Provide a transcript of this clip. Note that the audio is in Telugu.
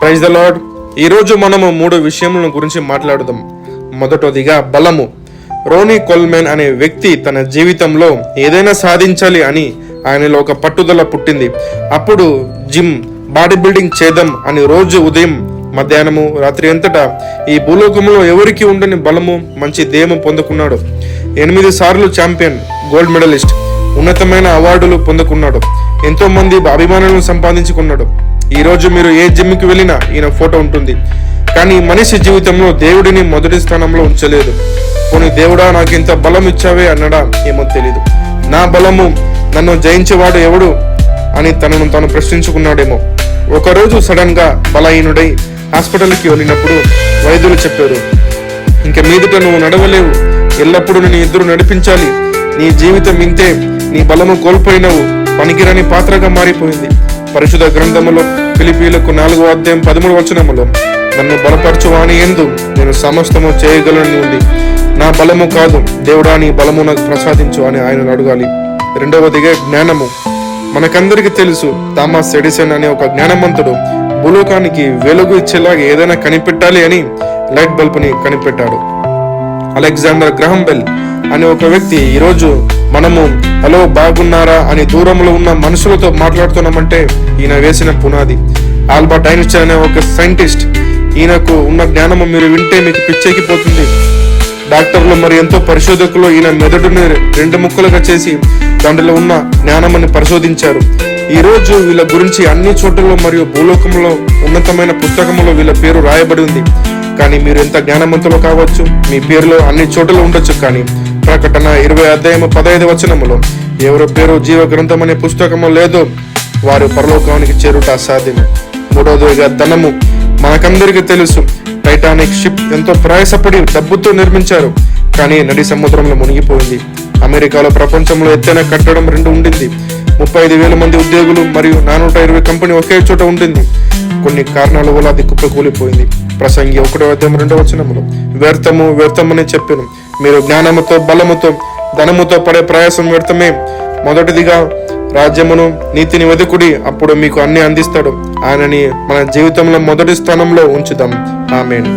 Praise the lord. ఈరోజు మనము 3 విషయముల గురించి మాట్లాడుదాం. మొదటిదిగా బలము. రోనీ కోల్మెన్ అనే వ్యక్తి తన జీవితంలో ఏదైనా సాధించాలి అని ఆయనలో ఒక పట్టుదల పుట్టింది. అప్పుడు జిమ్, బాడీ బిల్డింగ్ చేద్దాం అని రోజు ఉదయం, మధ్యాహ్నము, రాత్రి అంతటా ఈ భూలోకంలో ఎవరికి ఉండని బలము, మంచి దేహము పొందుకున్నాడు. 8 సార్లు ఛాంపియన్, గోల్డ్ మెడలిస్ట్, ఉన్నతమైన అవార్డులు పొందుకున్నాడు. ఎంతో మంది అభిమానులను సంపాదించుకున్నాడు. ఈ రోజు మీరు ఏ జిమ్కి వెళ్ళినా ఈయన ఫోటో ఉంటుంది. కానీ మనిషి జీవితంలో దేవుడిని మొదటి స్థానంలో ఉంచలేదు. పోనీ దేవుడా నాకు ఇంత బలం ఇచ్చావే అన్నాడా ఏమో తెలీదు. నా బలము నన్ను జయించేవాడు ఎవడు అని తనను తాను ప్రశ్నించుకున్నాడేమో. ఒకరోజు సడన్ గా బలహీనుడై హాస్పిటల్కి వెళ్ళినప్పుడు వైద్యులు చెప్పారు, ఇంక మీదట నువ్వు నడవలేవు, ఎల్లప్పుడూ నేను ఎదురు నడిపించాలి, నీ జీవితం ఇంతే, నీ బలము కోల్పోయినవు, పనికిరాని పాత్రగా మారిపోయింది. పరిశుద్ధ గ్రంథములో ఫిలిప్పీయులకు 4:13 నన్ను బలపరచువాని యందు నేను సమస్తము చేయగలను ఉంది. నా బలము కాదు, దేవుడా నీ బలము నాకు ప్రసాదించు అని ఆయన అడగాలి. రెండవదిగా జ్ఞానము. మనకందరికి తెలుసు, థామస్ ఎడిసన్ అనే ఒక జ్ఞానవంతుడు భూలోకానికి వెలుగు ఇచ్చేలాగా ఏదైనా కనిపెట్టాలి అని లైట్ బల్బుని కనిపెట్టాడు. అలెగ్జాండర్ గ్రహం బెల్ అనే ఒక వ్యక్తి, ఈరోజు మనము హలో బాగున్నారా అని దూరంలో ఉన్న మనుషులతో మాట్లాడుతున్నామంటే ఈయన వేసిన పునాది. ఆల్బర్ట్ ఐన్స్టైన్ అనే ఒక సైంటిస్ట్, ఈయనకు ఉన్న జ్ఞానము మీరు వింటే మీకు పిచ్చెక్కిపోతుంది. డాక్టర్లు మరి ఎంతో పరిశోధకులు ఈయన మెదడుని 2 ముక్కలుగా చేసి దాంట్లో ఉన్న జ్ఞానమని పరిశోధించారు. ఈ రోజు వీళ్ళ గురించి అన్ని చోట్లలో మరియు భూలోకంలో ఉన్నతమైన పుస్తకములో వీళ్ళ పేరు రాయబడి ఉంది. కానీ మీరు ఎంత జ్ఞానవంతులు కావచ్చు, మీ పేరులో అన్ని చోట్ల ఉండొచ్చు, కానీ ప్రకటన 20:15 ఎవరి పేరు జీవ గ్రంథం అనే పుస్తకము లేదో వారు పరలోకానికి చేరుట అసాధ్యము. మూడవదిగా ధనము. మనకందరికీ తెలుసు, టైటానిక్ షిప్ ఎంతో ప్రయాసపడి డబ్బుతో నిర్మించారు, కానీ నడి సముద్రంలో మునిగిపోయింది. అమెరికాలో ప్రపంచంలో ఎత్తైన కట్టడం 2 ఉండింది. 35,000 మంది ఉద్యోగులు మరియు 420 కంపెనీ ఒకే చోట ఉండింది. కొన్ని కారణాల వల్ల అది కుప్పకూలిపోయింది. ప్రసంగి 1:2 వ్యర్థము వ్యర్థమని చెప్పాను. మీరు జ్ఞానముతో, బలముతో, ధనముతో పడే ప్రయాసం వ్యర్థమే. మొదటిదిగా రాజ్యమును, నీతిని వెతుకుడి, అప్పుడు మీకు అన్ని అందిస్తాడు. ఆయనని మన జీవితంలో మొదటి స్థానంలో ఉంచుదాం. ఆమేన్.